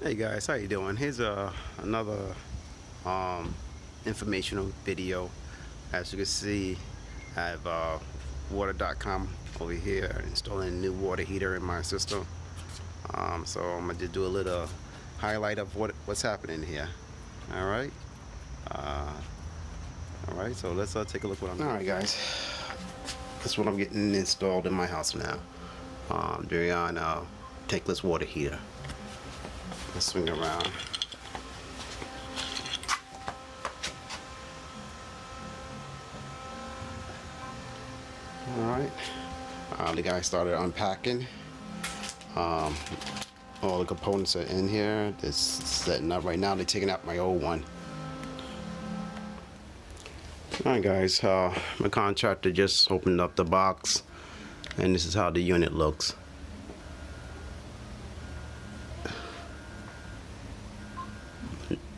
Hey guys, how you doing? Here's another informational video. As you can see, I have water.com over here installing a new water heater in my system. So I'm gonna just do a little highlight of what's happening here. All right. So let's take a look what I'm doing. All right, guys. This is what I'm getting installed in my house now. RU199iN tankless water heater. Let's swing it around. Alright. The guy started unpacking. All the components are in here. This setting up right now. They're taking out my old one. Alright guys, my contractor just opened up the box and this is how the unit looks.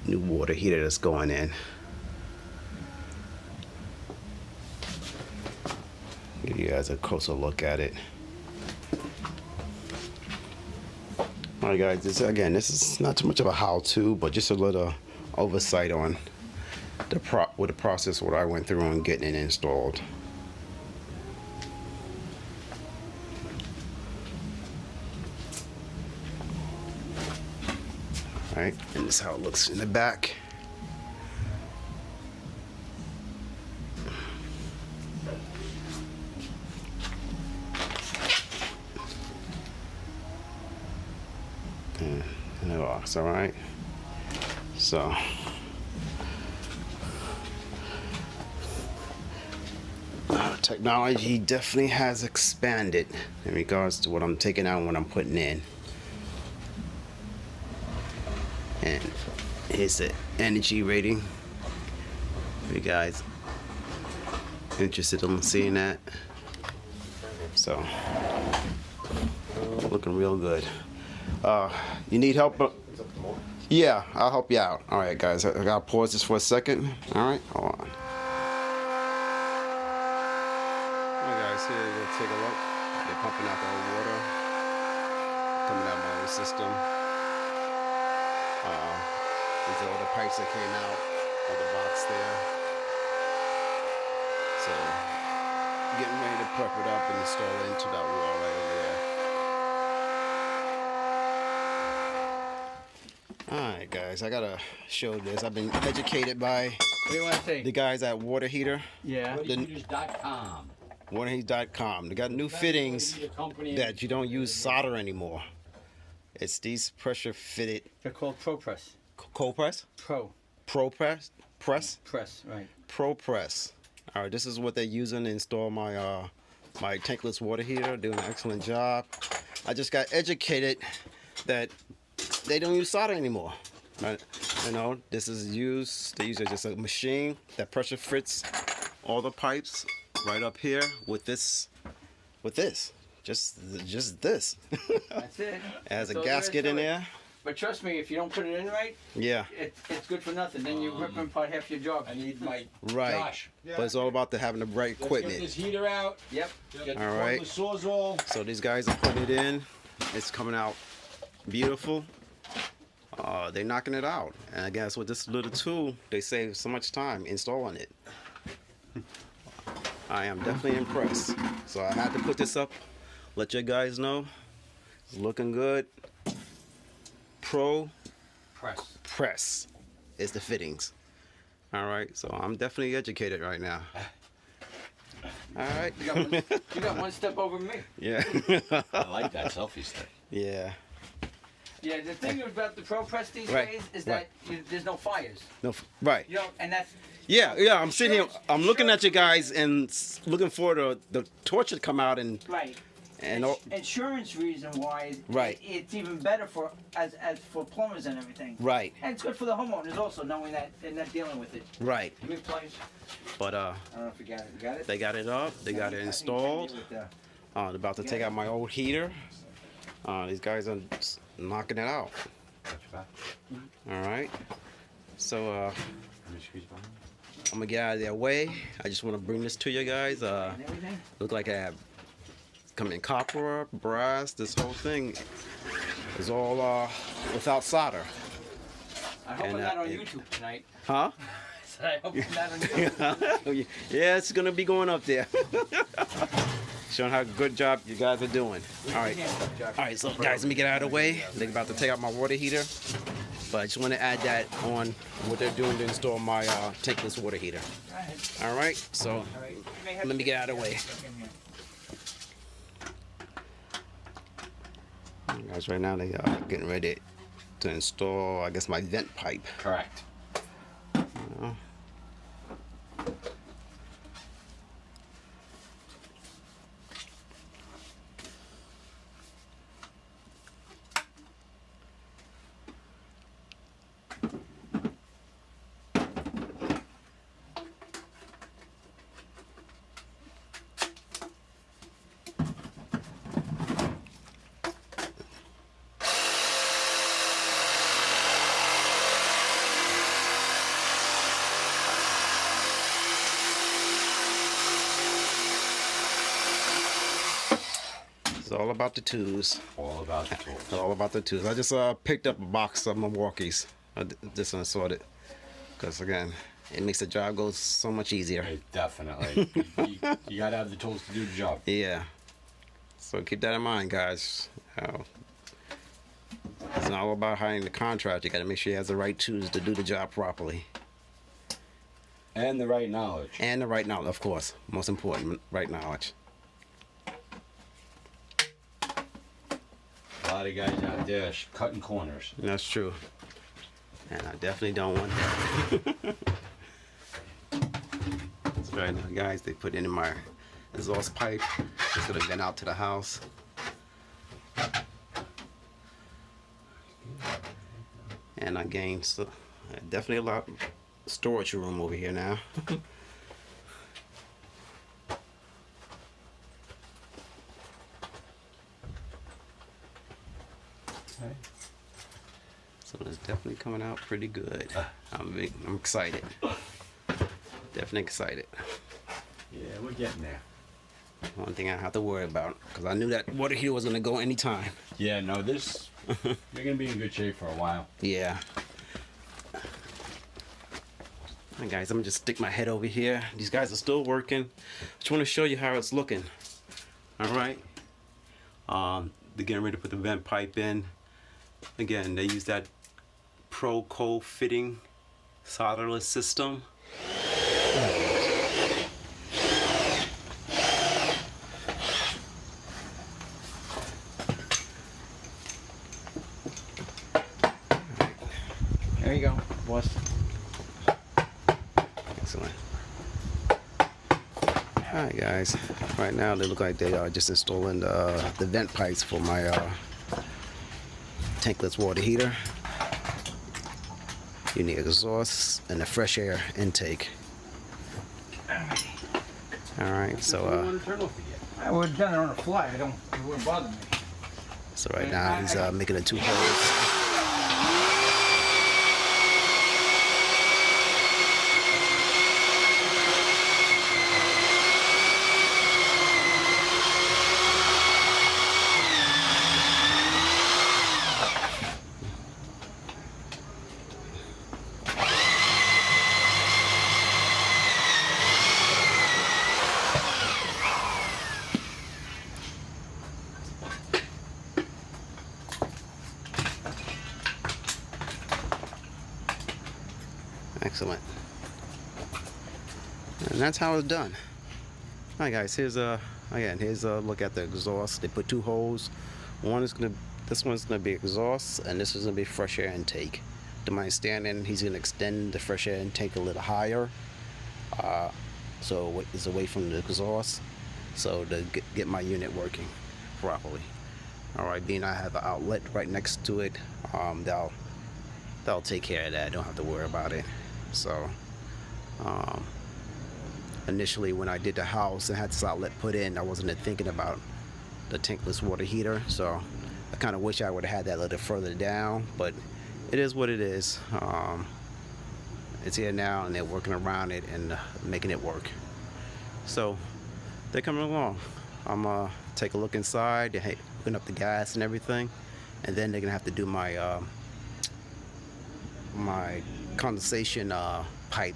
New water heater that's going in. Give you guys a closer look at it. Alright guys, this is not too much of a how-to, but just a little oversight on the process what I went through on getting it installed. Alright, and this is how it looks in the back. And it locks, alright. So technology definitely has expanded in regards to what I'm taking out and what I'm putting in. And here's the energy rating. You guys interested in seeing that? So looking real good. You need help? Yeah, I'll help you out. All right, guys. I gotta pause this for a second. All right, hold on. All right, guys. Here, we'll take a look. They're pumping out the old water coming out of my old system. These are all the pipes that came out of the box there. So, getting ready to prep it up and install it into that wall right over there. Alright guys, I gotta show this. I've been educated by what do you want to say? The guys at Water Heater. Yeah. Waterheaters.com. Waterheaters.com. They got new fittings that you don't use solder anymore. It's these pressure fitted. They're called Pro Press. Cold press? Pro press? Press, right. Pro press. Alright, this is what they're using to install my my tankless water heater. Doing an excellent job. I just got educated that they don't use solder anymore. Right? You know, this is used, they use just a machine that pressure fits all the pipes right up here with this. Just this. That's it. It has a That's gasket in there. But trust me, if you don't put it in right, yeah, it's good for nothing. Then you're ripping apart half your job. I need my right. Josh. Yeah. But it's all about having the right equipment. Let's get this heater out. Yep. Get all right. the Sawzall. So these guys are putting it in. It's coming out beautiful. They're knocking it out. And I guess with this little tool, they save so much time installing it. I am definitely impressed. So I had to put this up. Let you guys know. It's looking good. Pro press is the fittings. All right, so I'm definitely educated right now. All right. You got one step over me. Yeah. I like that selfie stick. Yeah. Yeah, the thing about the Pro Press these days is that there's no fires. No. Right. You know, and that's. Yeah. I'm sitting here. I'm looking at you guys and looking for the torch to come out and. Right. And insurance reason why it's even better for as for plumbers and everything. Right. And it's good for the homeowners also knowing that they're not dealing with it. Right. Good place. But I don't know if you got it. You got it? They got it up. They got it installed. They're about to take out my old heater. These guys are knocking it out. All right. So I'm gonna get out of their way. I just want to bring this to you guys. Look like I have come in copper, brass, this whole thing. It's all without solder. I hope And, I'm not on it- YouTube tonight. Huh? I hope I'm not on YouTube. Yeah, it's gonna be going up there. Showing how good job you guys are doing. All right. All right, so guys, let me get out of the way. They're about to take out my water heater. But I just want to add that on what they're doing to install my tankless water heater. Go ahead. All right, so All right. You may have let to me get out of the way. Guys, right now they are getting ready to install, I guess, my vent pipe. Correct. It's all about the tools. All about the tools. All about the tools. I just picked up a box of Milwaukee's. Just unsorted. Because again, it makes the job go so much easier. Definitely. you gotta have the tools to do the job. Yeah. So keep that in mind, guys. It's not all about hiring the contractor. You got to make sure he has the right tools to do the job properly. And the right knowledge. And the right knowledge, of course. Most important, right knowledge. A lot of guys out there cutting corners. That's true. And I definitely don't want that. So right now, guys, they put in my exhaust pipe. It's going to vent out to the house. And I gained definitely a lot of storage room over here now. So it's definitely coming out pretty good. I'm excited. Definitely excited. Yeah, we're getting there. One thing I have to worry about, because I knew that water heater was going to go anytime. Yeah, no, you're gonna be in good shape for a while. Yeah. Alright guys, I'm gonna just stick my head over here. These guys are still working. Just want to show you how it's looking. Alright. They're getting ready to put the vent pipe in. Again, they use that Pro Cold fitting solderless system. There you go, boss. Excellent. Alright guys, right now they look like they are just installing the vent pipes for my tankless water heater. You need exhaust and a fresh air intake. Alright, so I would have done it on the fly. It wouldn't bother me. so right now he's making the 2 holes. Excellent. And that's how it's done. Alright guys, here's a look at the exhaust. They put 2 holes. This one's gonna be exhaust, and this is gonna be fresh air intake. To my understanding, he's gonna extend the fresh air intake a little higher, so it's away from the exhaust, so to get my unit working properly. Alright, being I have an outlet right next to it, that'll take care of that. I don't have to worry about it. So initially when I did the house and had this outlet put in, I wasn't thinking about the tankless water heater, so I kind of wish I would have had that a little further down, but it is what it is. It's here now and they're working around it and making it work. So they're coming along. I'm take a look inside, hooking up the gas and everything, and then they're gonna have to do my my condensation pipe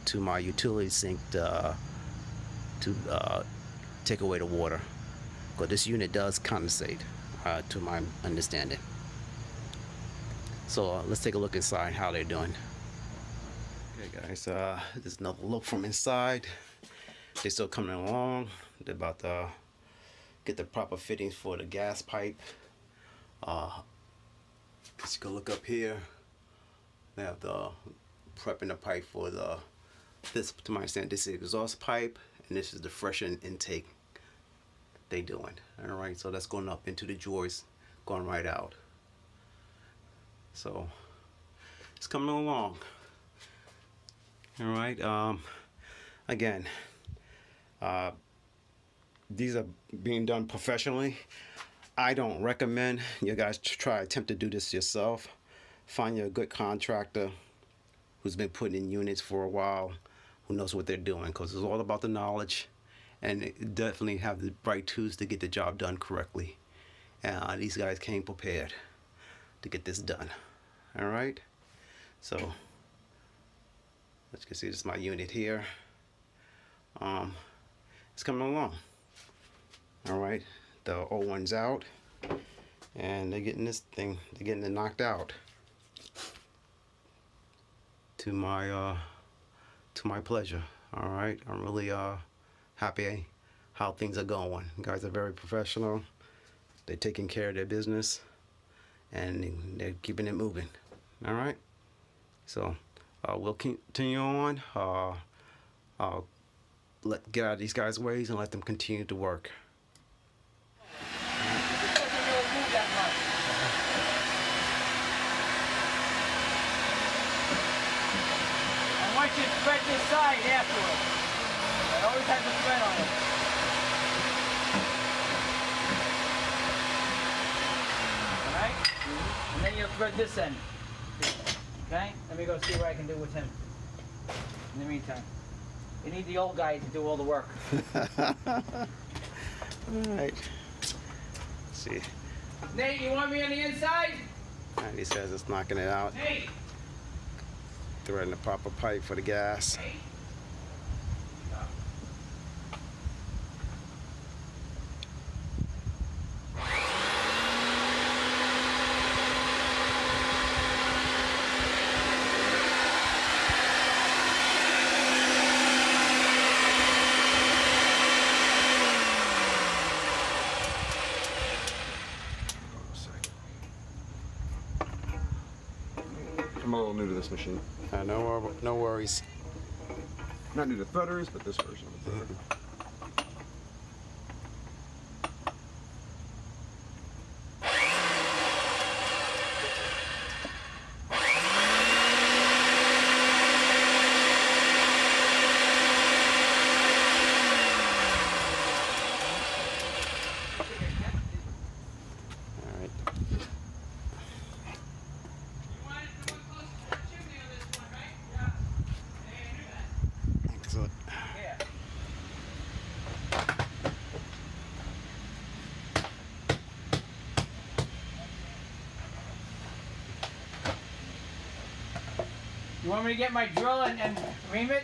to my utility sink to take away the water. Because this unit does condensate, to my understanding. So let's take a look inside how they're doing. Okay guys, this is another look from inside. They're still coming along. They're about to get the proper fittings for the gas pipe. Let's go look up here. They have the prepping the pipe for this, to my understanding, this is the exhaust pipe, and this is the freshen intake they doing. All right, so that's going up into the joist, going right out. So it's coming along. All right. Again, these are being done professionally. I don't recommend you guys attempt to do this yourself. Find you a good contractor who's been putting in units for a while, who knows what they're doing, because it's all about the knowledge, and definitely have the right tools to get the job done correctly. These guys came prepared to get this done. All right, so as you can see, this is my unit here. It's coming along. All right, the old one's out, and they're getting this thing, they're getting it knocked out to my pleasure. All right, I'm really happy how things are going. You guys are very professional. They're taking care of their business, and they're keeping it moving. All right, so we'll continue on. I'll get out of these guys' ways and let them continue to work. I want you to spread this side afterwards. It always has a thread on it. Alright? And then you'll thread this end. Okay? Let me go see what I can do with him. In the meantime. You need the old guy to do all the work. Alright. Let's see. Nate, you want me on the inside? And he says it's knocking it out. Nate! Threading the proper pipe for the gas. Nate? I'm a little new to this machine. No worries. Not new to threaders, but this version of the threader. You want me to get my drill and ream it?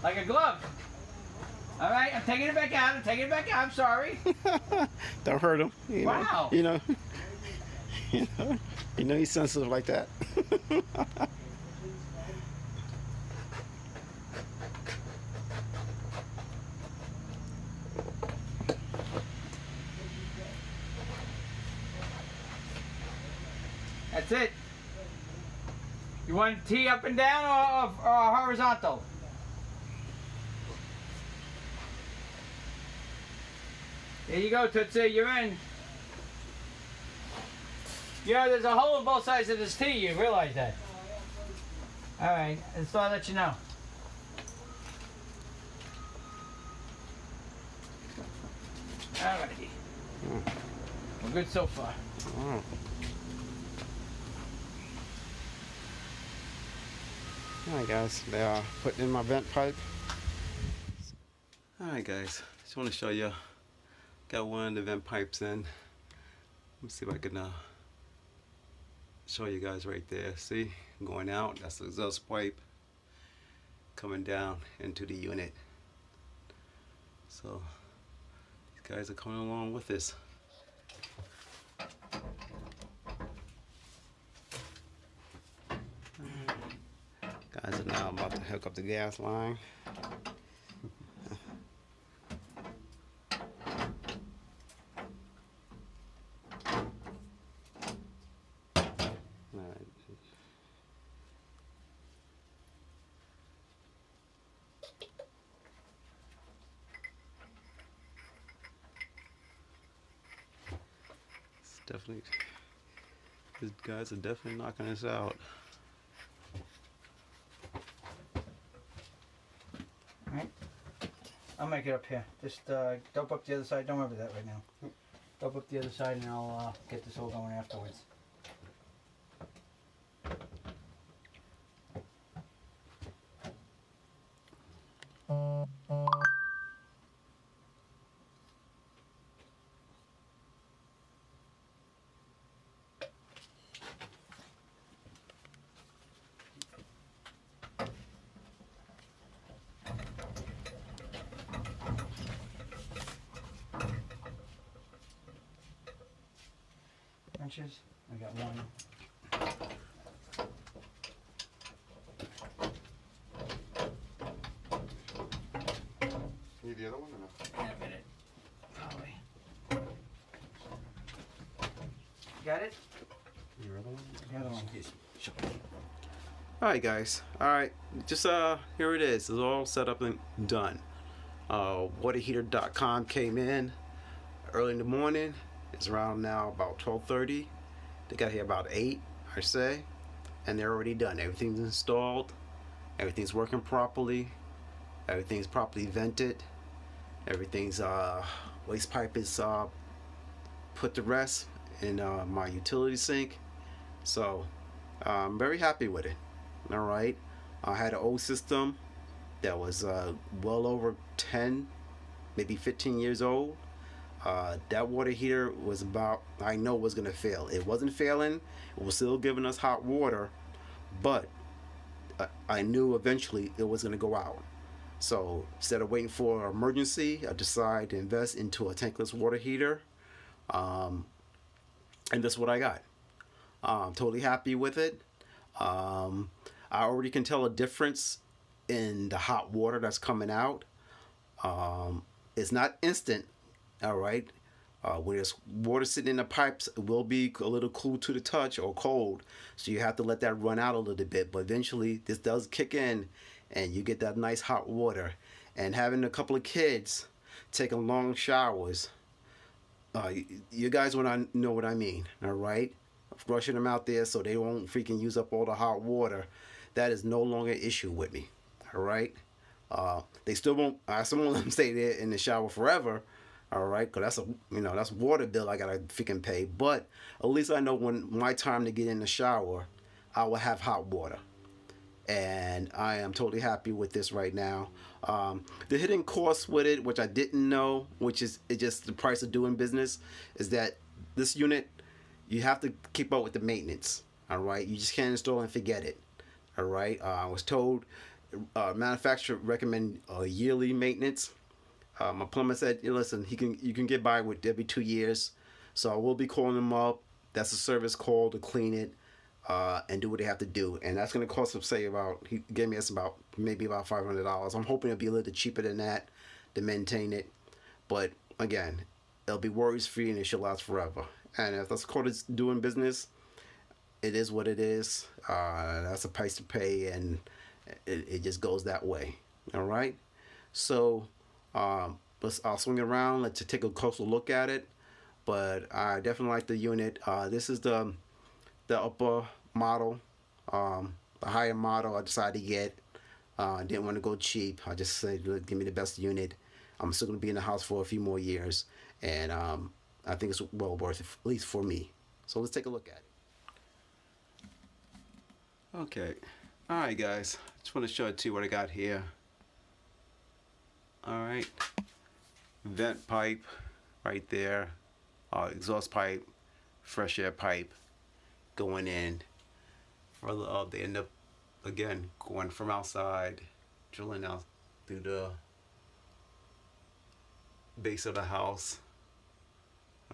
Like a glove. All right, I'm taking it back out. I'm taking it back out. I'm sorry. Don't hurt him. Wow. You know. You know he's sensitive like that. That's it. You want it T up and down or horizontal? There you go, Tootsie, you're in. Yeah, there's a hole in both sides of this T, you realize that? Alright, and so I'll let you know. Alrighty. Good so far. Oh. Alright guys, they are putting in my vent pipe. Alright guys, just want to show you. Got one of the vent pipes in. Let me see if I can show you guys right there. See, going out, that's the exhaust pipe coming down into the unit. So these guys are coming along with this. Guys are now about to hook up the gas line. Definitely, these guys are definitely knocking us out. Alright. I'll make it up here. Just dope up the other side. Don't worry about that right now. Dope up the other side and I'll get this all going afterwards. Wrenches. I got one. Need the other one or no? In a minute. Probably. Got it? Your other one? The other one. Alright guys, alright, just here it is. It's all set up and done. Waterheater.com came in early in the morning. It's around now about 12:30. They got here about 8, I say, and they're already done. Everything's installed, everything's working properly, everything's properly vented, everything's waste pipe is put to rest in my utility sink. So I'm very happy with it. All right, I had an old system that was well over 10, maybe 15 years old. That water heater was about, I know was gonna fail. It wasn't failing, it was still giving us hot water, but I knew eventually it was gonna go out. So instead of waiting for an emergency, I decided to invest into a tankless water heater, and that's what I got. I'm totally happy with it. I already can tell a difference in the hot water that's coming out. It's not instant. All right, when there's water sitting in the pipes, it will be a little cool to the touch or cold, so you have to let that run out a little bit. But eventually, this does kick in, and you get that nice hot water. And having a couple of kids taking long showers, you guys know what I mean. All right, rushing them out there so they won't freaking use up all the hot water. That is no longer an issue with me. All right, they still won't. I still won't let them stay there in the shower forever. All right, because that's water bill I gotta freaking pay. But at least I know when my time to get in the shower, I will have hot water, and I am totally happy with this right now. The hidden cost with it, which I didn't know, which is just the price of doing business, is that this unit you have to keep up with the maintenance. All right, you just can't install and forget it. All right, I was told manufacturer recommend yearly maintenance. My plumber said, listen, you can get by with every 2 years. So I will be calling them up. That's a service call to clean it and do what they have to do. And that's going to cost them, he gave me maybe about $500. I'm hoping it'll be a little cheaper than that to maintain it. But again, it'll be worries free and it should last forever. And if that's called it's doing business, it is what it is. That's a price to pay, and it just goes that way. All right. So I'll swing it around. Let's take a closer look at it. But I definitely like the unit. This is the upper model, the higher model I decided to get. Didn't want to go cheap. I just said, give me the best unit. I'm still going to be in the house for a few more years, and I think it's well worth it, at least for me. So let's take a look at it. Okay, all right, guys. Just want to show it to you what I got here. All right, vent pipe right there, exhaust pipe, fresh air pipe going in. They end up again going from outside, drilling out through the base of the house.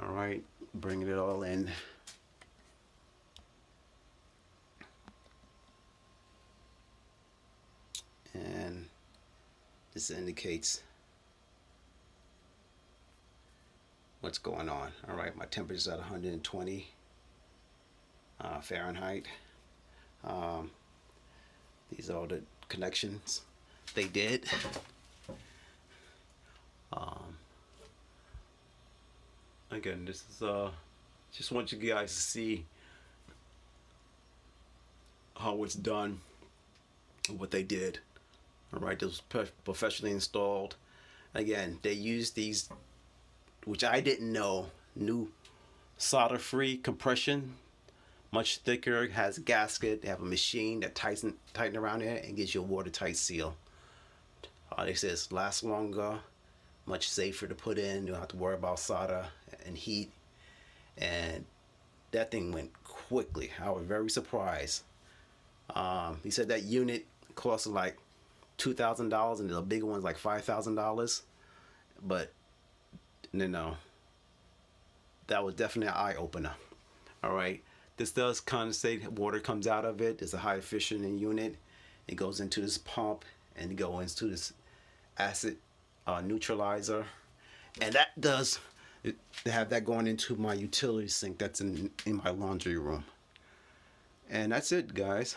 All right, bringing it all in. And this indicates what's going on. All right, my temperature's at 120 Fahrenheit. These are all the connections they did. Again, this is just want you guys to see how it's done, what they did. All right, this was professionally installed. Again, they used these, which I didn't know, new solder-free compression, much thicker, has a gasket. They have a machine that tighten around there and gives you a watertight seal. They says lasts longer, much safer to put in. You don't have to worry about solder and heat. And that thing went quickly. I was very surprised. He said that unit cost like $2,000 and the bigger one's like $5,000. But no, that was definitely an eye-opener. All right, this does condensate. Water comes out of it. It's a high efficient unit. It goes into this pump and it goes into this acid neutralizer, and that does have that going into my utility sink that's in my laundry room. And that's it, guys.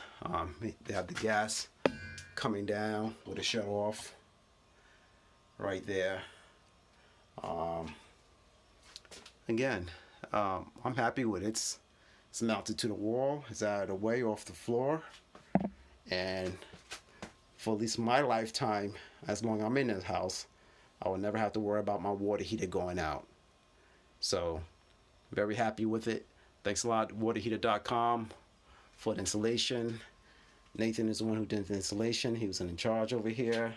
They have the gas coming down with a shut off right there. Again, I'm happy with it. It's mounted to the wall. It's out of the way, off the floor. And for at least my lifetime, as long as I'm in this house, I will never have to worry about my water heater going out. So, very happy with it. Thanks a lot, waterheater.com, for the installation. Nathan is the one who did the installation. He was in charge over here.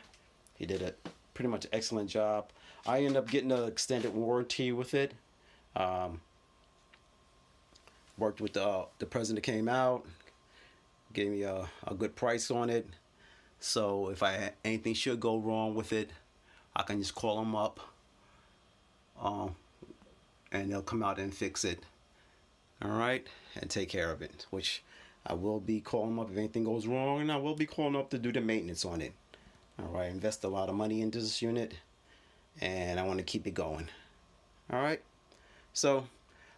He did a pretty much excellent job. I ended up getting an extended warranty with it. Worked with the president came out, gave me a good price on it. So if anything should go wrong with it, I can just call them up, and they'll come out and fix it. All right, and take care of it. Which I will be calling up if anything goes wrong, and I will be calling up to do the maintenance on it. All right, invest a lot of money into this unit, and I want to keep it going. All right. So,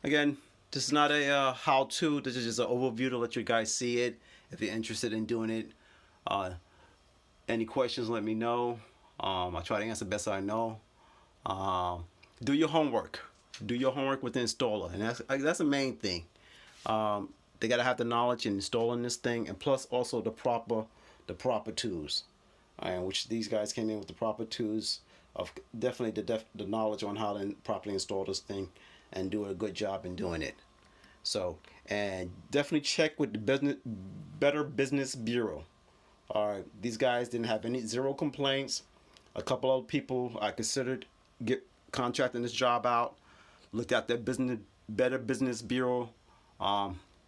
again, this is not a how-to. This is just an overview to let you guys see it. If you're interested in doing it, any questions, let me know. I'll try to answer the best I know. Do your homework. Do your homework with the installer, and that's the main thing. They gotta have the knowledge in installing this thing, and plus also the proper tools. Which these guys came in with the proper tools of definitely the knowledge on how to properly install this thing and do a good job in doing it. So, and definitely check with the Better Business Bureau. Alright, these guys didn't have zero complaints. A couple of people I considered contracting this job out, looked at their Better Business Bureau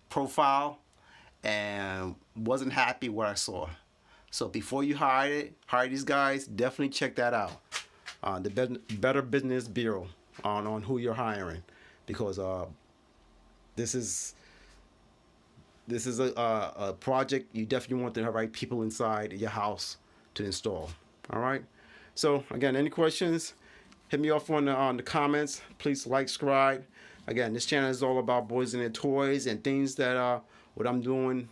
profile, and wasn't happy what I saw. So before you hire these guys, definitely check that out. The Better Business Bureau on who you're hiring, because this is a project you definitely want the right people inside your house to install. All right. So again, any questions, hit me off on the comments. Please like, subscribe. Again, this channel is all about boys and their toys and things that what I'm doing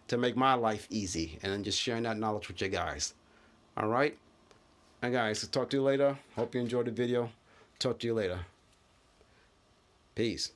to make my life easy, and then just sharing that knowledge with you guys. All right. And guys, talk to you later. Hope you enjoyed the video. Talk to you later. Peace.